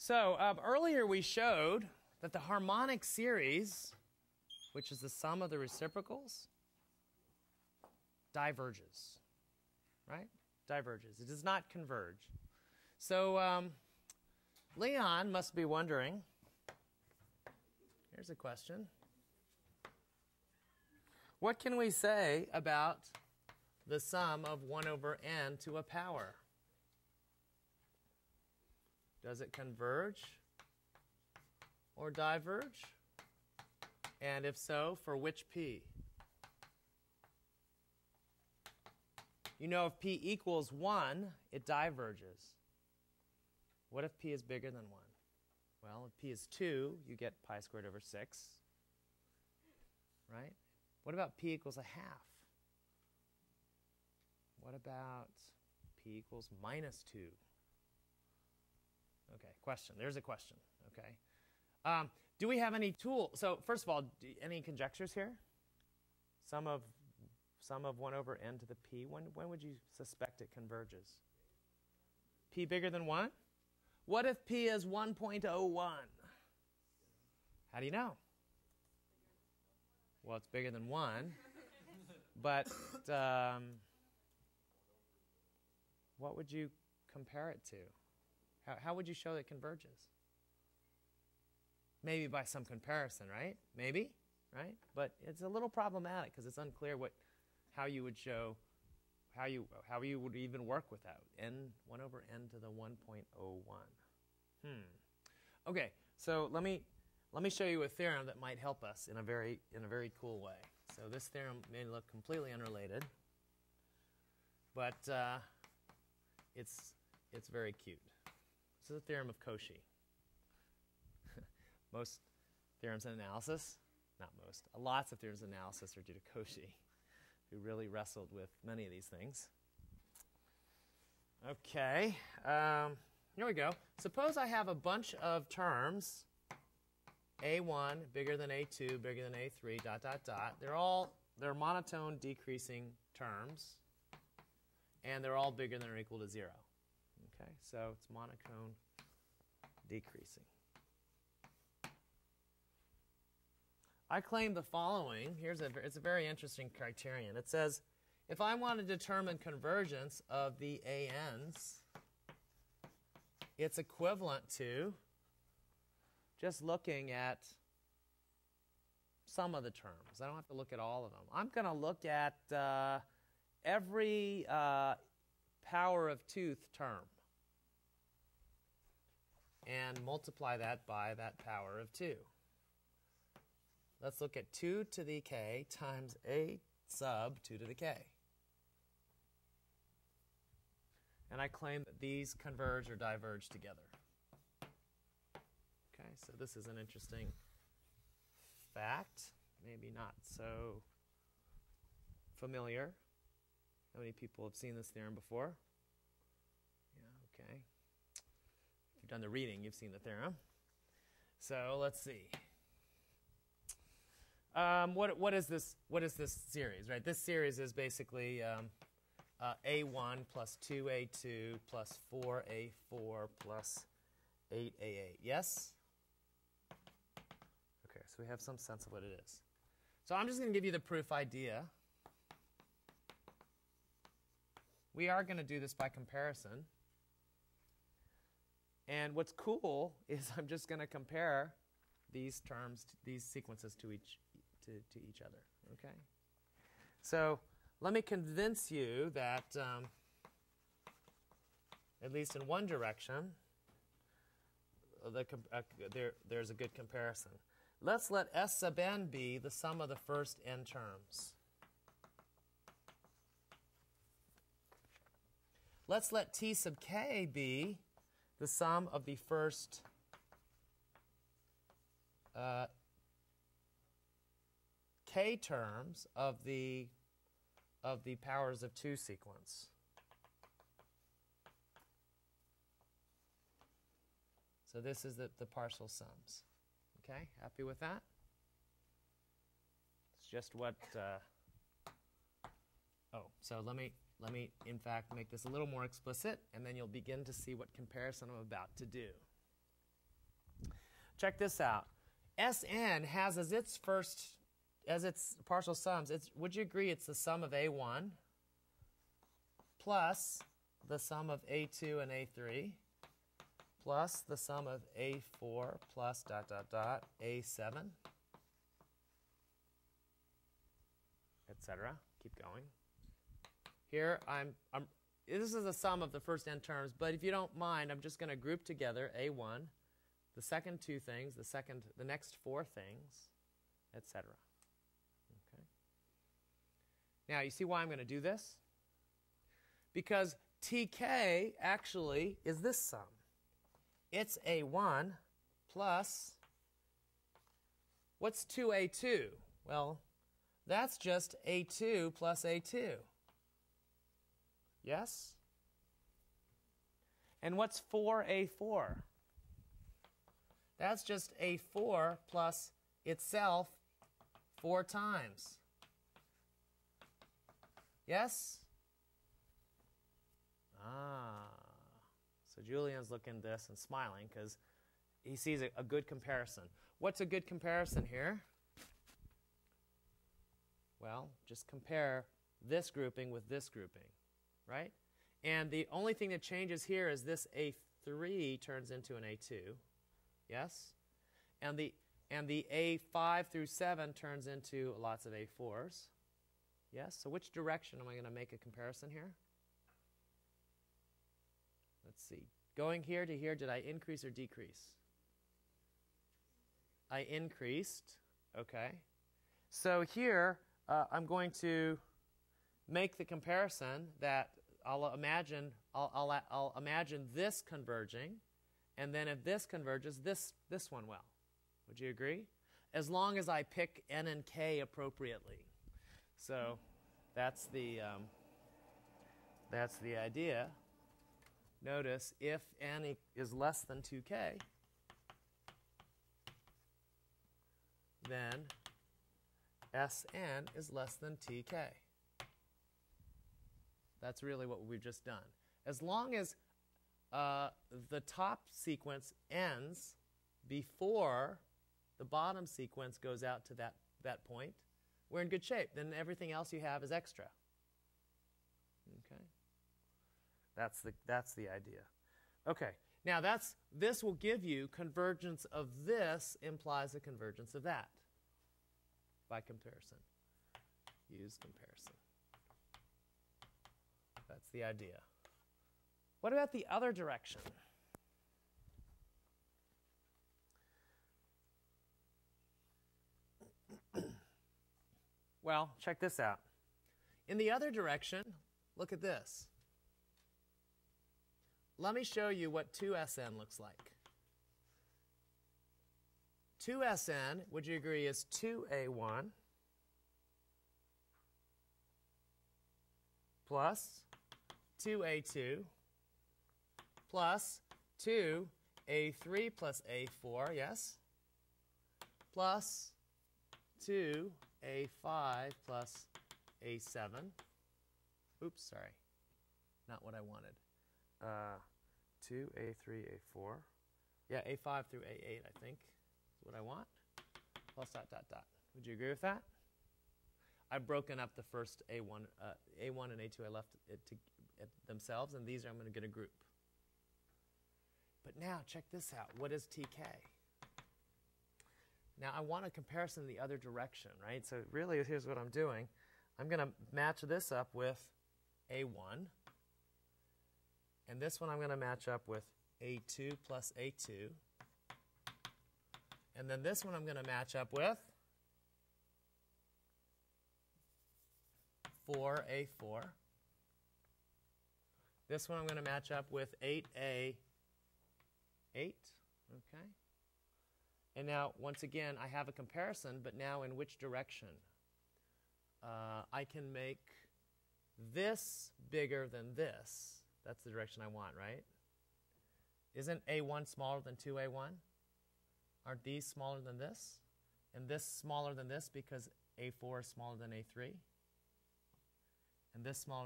So earlier we showed that the harmonic series, which is the sum of the reciprocals, diverges, right? Diverges. It does not converge. So Leon must be wondering, here's a question. What can we say about the sum of 1 over n to a power? Does it converge or diverge? And if so, for which p? You know, if p equals 1, it diverges. What if p is bigger than 1? Well, if p is 2, you get pi squared over 6. Right? What about p equals a half? What about p equals minus 2? Okay, question. There's a question. Okay. Do we have any tool? So first of all, any conjectures here? Sum of 1 over n to the p. When would you suspect it converges? P bigger than 1? What if p is 1.01? How do you know? Well, it's bigger than 1. But what would you compare it to? How would you show that it converges? Maybe by some comparison, right? Maybe, right? But it's a little problematic because it's unclear how you would show, how you would even work with that. 1 over n to the 1.01. Okay, so let me show you a theorem that might help us in a very cool way. So this theorem may look completely unrelated, but it's very cute. This is a theorem of Cauchy. Most theorems in analysis, not most, lots of theorems in analysis are due to Cauchy, who really wrestled with many of these things. Okay, here we go. Suppose I have a bunch of terms, a1 bigger than a2, bigger than a3, dot, dot, dot. They're monotone decreasing terms, and they're all bigger than or equal to 0. Okay, so it's monotone decreasing. I claim the following. It's a very interesting criterion. It says, if I want to determine convergence of the ANs, it's equivalent to just looking at some of the terms. I don't have to look at all of them. I'm going to look at every power of 2th term and multiply that by that power of 2. Let's look at 2 to the k times a sub 2 to the k. And I claim that these converge or diverge together. Okay, so this is an interesting fact, maybe not so familiar. How many people have seen this theorem before? Yeah, okay. If you've done the reading, you've seen the theorem. So let's see. What is this series, right? This series is basically a1 plus 2a2 plus 4a4 plus 8a8. Yes? Okay, so we have some sense of what it is. So I'm just going to give you the proof idea. We are going to do this by comparison. And what's cool is I'm just going to compare these terms, these sequences to each other. Okay? So let me convince you that, at least in one direction, there's a good comparison. Let's let S sub n be the sum of the first n terms. Let's let T sub k be the sum of the first k terms of the powers of 2 sequence. So this is the partial sums. Okay, happy with that? It's just what. So let me in fact make this a little more explicit, and then you'll begin to see what comparison I'm about to do. check this out. Sn has as its partial sums, would you agree it's the sum of A1 plus the sum of A2 and A3 plus the sum of A4 plus dot, dot, dot, A7, etc. Keep going. Here, this is the sum of the first n terms, but if you don't mind, I'm just going to group together A1, the second two things, the next four things, etc. Okay. Now, you see why I'm going to do this? Because TK actually is this sum. It's A1 plus, what's 2A2? Well, that's just A2 plus A2. Yes? And what's 4A4? That's just A4 plus itself 4 times. Yes? So Julian's looking at this and smiling because he sees a good comparison. What's a good comparison here? Well, just compare this grouping with this grouping, right? And the only thing that changes here is this A3 turns into an A2, yes? And the A5 through 7 turns into lots of A4s, yes? So which direction am I going to make a comparison here? Let's see. Going here to here, did I increase or decrease? I increased, okay. So here, I'm going to make the comparison that I'll imagine this converging, and then if this converges, this one will. Would you agree? As long as I pick n and k appropriately. So that's the idea. Notice if n is less than 2k, then Sn is less than tk. That's really what we've just done. As long as the top sequence ends before the bottom sequence goes out to that point, we're in good shape. Then everything else you have is extra. Okay? That's the idea. Okay. Now this will give you convergence of this implies a convergence of that by comparison. Use comparison. That's the idea. What about the other direction? Well, check this out. In the other direction, look at this. Let me show you what 2Sn looks like. 2Sn, would you agree, is 2A1 plus 2A2 plus 2A3 plus A4, yes? Plus 2A5 plus A7. Oops, sorry. Not what I wanted. 2, A3, A4. Yeah, A5 through A8, I think, is what I want. Plus dot, dot, dot. Would you agree with that? I've broken up the first A1 and A2. I left it themselves, and these I'm going to get a group. But now, check this out. What is TK? Now, I want a comparison in the other direction, right? So really, here's what I'm doing. I'm going to match this up with A1. And this one I'm going to match up with A2 plus A2. And then this one I'm going to match up with 4A4. This one I'm going to match up with 8A8. Okay? And now, once again, I have a comparison, but now in which direction? I can make this bigger than this. That's the direction I want, right? Isn't A1 smaller than 2A1? Aren't these smaller than this? And this smaller than this because A4 is smaller than A3? And this smaller